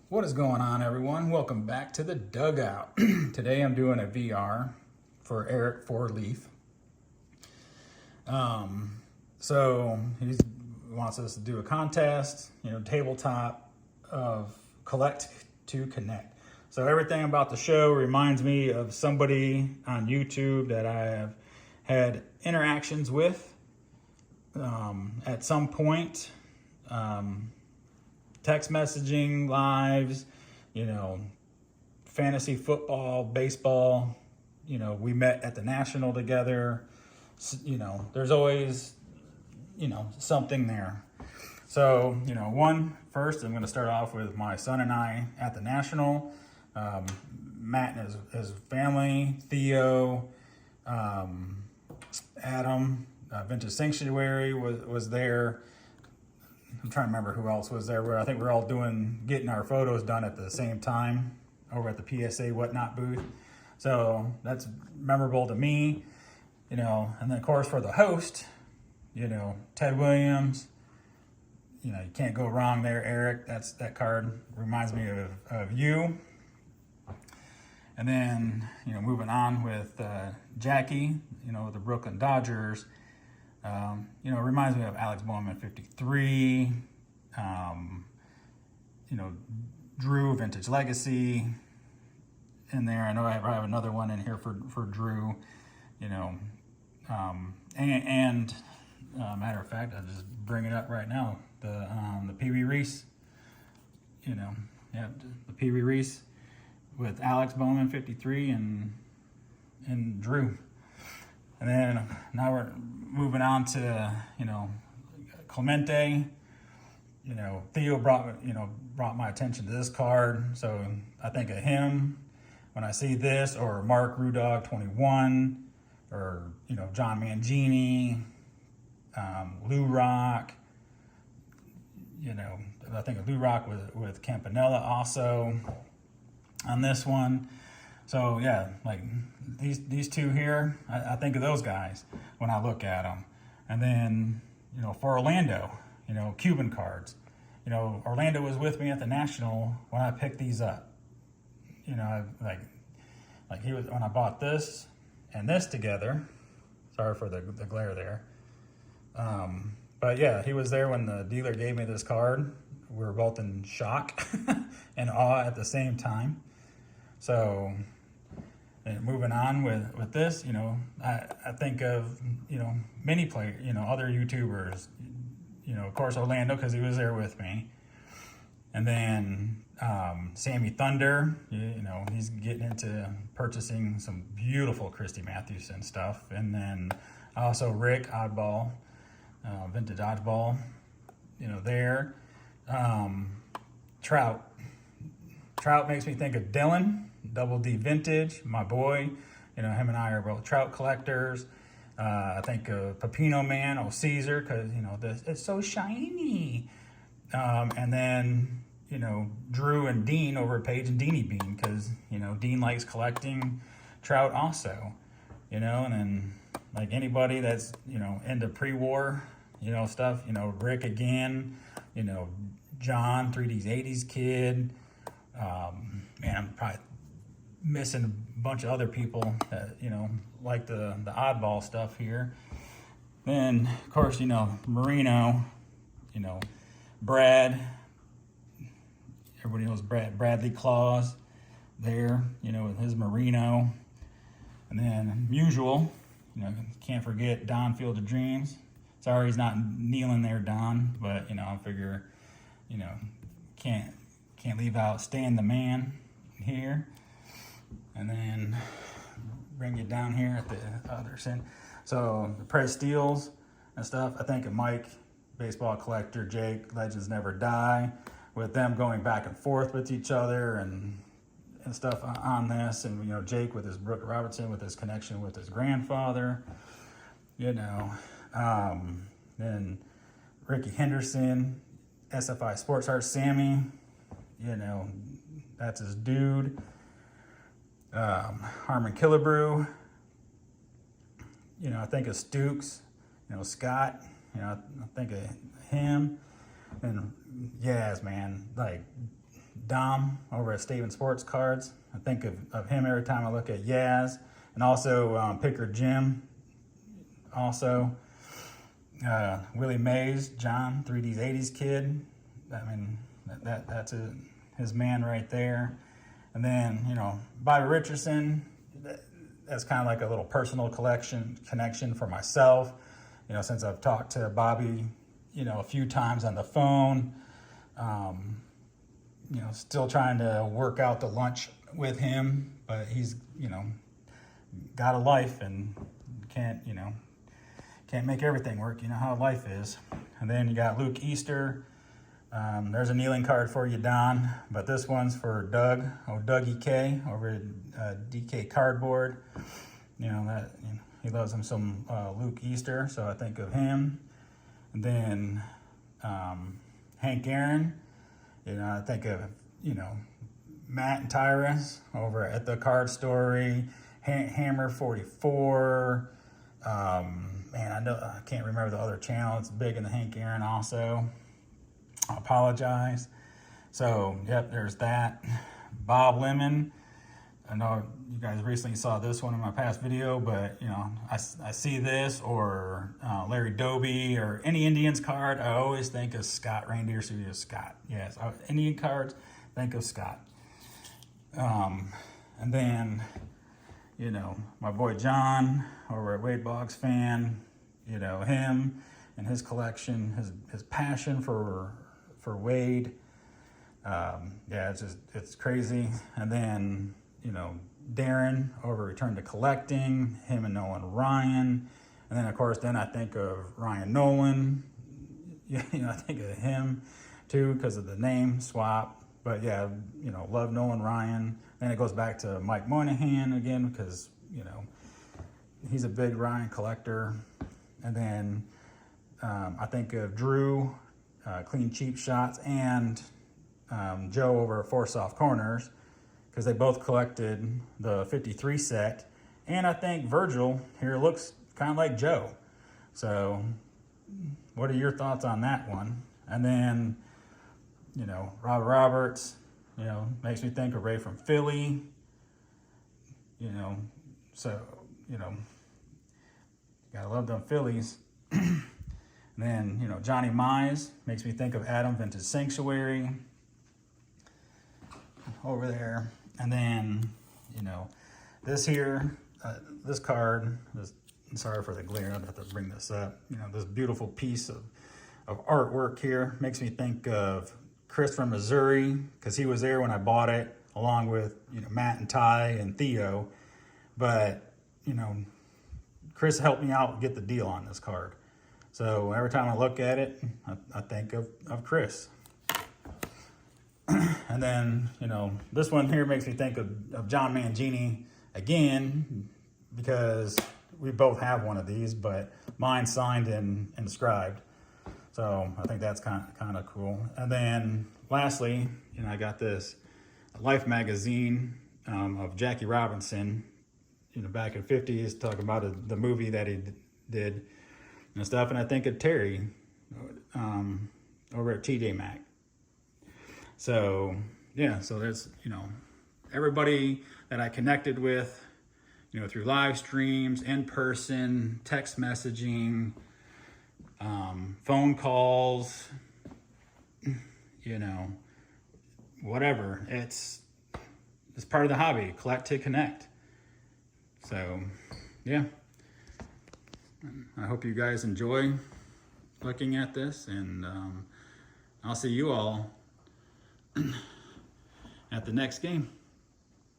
What is going on, everyone? Welcome back to the Dugout. Today I'm doing a VR for Eric Four Leaf. So he wants us to do a contest, tabletop of collect to connect. So everything about the show reminds me of somebody on YouTube that I have had interactions with at some point. Text messaging, lives, fantasy football, baseball. We met at the National together. There's always, something there. So, first, I'm going to start off with my son and I at the National. Matt and his family, Theo, Adam, Vintage Sanctuary was there. I'm trying to remember who else was there. I think we're all getting our photos done at the same time over at the PSA Whatnot booth. So that's memorable to me, and then of course for the host, Ted Williams, you can't go wrong there, Eric. That card reminds me of you. And then, moving on with Jackie, the Brooklyn Dodgers. It reminds me of Alex Bowman 53, Drew Vintage Legacy in there. I know I have another one in here for Drew, and matter of fact, I'll just bring it up right now. The Pee Wee Reese, the Pee Wee Reese with Alex Bowman 53 and Drew. And then now we're moving on to, Clemente. Theo brought my attention to this card. So I think of him when I see this, or Mark Rudog 21, or, John Mangini, Lou Rock. I think of Lou Rock with Campanella also on this one. So yeah, like these two here, I think of those guys when I look at them. And then, for Orlando, Cuban cards. Orlando was with me at the National when I picked these up. Like he was when I bought this and this together. Sorry for the glare there. But yeah, he was there when the dealer gave me this card. We were both in shock and awe at the same time. So, and moving on with this, I think of, many players, other YouTubers, of course, Orlando, because he was there with me. And then Sammy Thunder, he's getting into purchasing some beautiful Christy Mathewson stuff. And then also Rick Oddball, Vintage Oddball, there. Trout makes me think of Dylan, Double D Vintage, my boy. Him and I are both trout collectors. I think of Pepino Man, Caesar, because, it's so shiny. And then, Drew and Dean over at Page and Deanie Bean, because, Dean likes collecting trout also, and then like anybody that's, into pre-war, stuff, Rick again, John, 3D's 80s kid. Man, I'm probably missing a bunch of other people that, like the oddball stuff here. Then, of course, Marino, Brad. Everybody knows Bradley Claus there, with his Marino. And then, usual, can't forget Don Field of Dreams. Sorry he's not kneeling there, Don, but, I figure, can't leave out Stan the Man here. And then bring you down here at the other end. So the Press Steels and stuff. I think of Mike, baseball collector, Jake, Legends Never Die, with them going back and forth with each other and stuff on this. And, Jake with his Brooke Robertson, with his connection with his grandfather, then Ricky Henderson, SFI Sports Art, Sammy, that's his dude. Harmon Killebrew, I think of Stukes, Scott, I think of him. And Yaz, man, like Dom over at Statement Sports Cards. I think of him every time I look at Yaz. And also Picker Jim. Also Willie Mays, John, 3D's 80s kid. I mean, that's his man right there. And then, you know, Bobby Richardson, that's kind of like a little personal connection for myself. You know, since I've talked to Bobby, you know, a few times on the phone, you know, still trying to work out the lunch with him, but he's, you know, got a life and can't make everything work. You know how life is. And then you got Luke Easter. There's a kneeling card for you, Don, but this one's for Doug, Dougie K over at DK Cardboard. You know, he loves him some Luke Easter, so I think of him. And then Hank Aaron, you know, I think of, you know, Matt and Tyrus over at the Card Story, Hammer 44. Man, I can't remember the other channel. It's big in the Hank Aaron also. I apologize. So, yep, there's that. Bob Lemon. I know you guys recently saw this one in my past video, but, you know, I see this or Larry Doby or any Indians card, I always think of Scott, Reindeer Studios Scott. Yes, Indian cards, think of Scott. And then, you know, my boy John over at Wade Boggs Fan, you know, him and his collection, his passion for Wade. Yeah, it's crazy. And then, you know, Darren over Return to Collecting, him and Nolan Ryan. And then, of course, I think of Ryan Nolan. You know, I think of him, too, because of the name swap. But, yeah, you know, love Nolan Ryan. Then it goes back to Mike Moynihan again because, you know, he's a big Ryan collector. And then I think of Drew, Clean Cheap Shots, and Joe over at Four Soft Corners because they both collected the 53 set. And I think Virgil here looks kind of like Joe. So what are your thoughts on that one? And then, you know, Robert Roberts, you know, makes me think of Ray from Philly. You know, so, you know, gotta love them Phillies. And then, you know, Johnny Mize makes me think of Adam Vintage Sanctuary over there. And then, you know, this here, this card, sorry for the glare, I'd have to bring this up. You know, this beautiful piece of artwork here makes me think of Chris from Missouri, because he was there when I bought it, along with, you know, Matt and Ty and Theo. But, you know, Chris helped me out get the deal on this card. So every time I look at it, I think of Chris. And then, you know, this one here makes me think of John Mangini again, because we both have one of these, but mine's signed and inscribed. So I think that's kind of cool. And then lastly, you know, I got this Life magazine of Jackie Robinson, you know, back in the 50s, talking about the movie that he did and stuff. And I think of Terry over at TJ Maxx. So, yeah, so there's, you know, everybody that I connected with, you know, through live streams, in person, text messaging, phone calls, you know, whatever. It's part of the hobby, collect to connect. So, yeah. I hope you guys enjoy looking at this, and I'll see you all at the next game.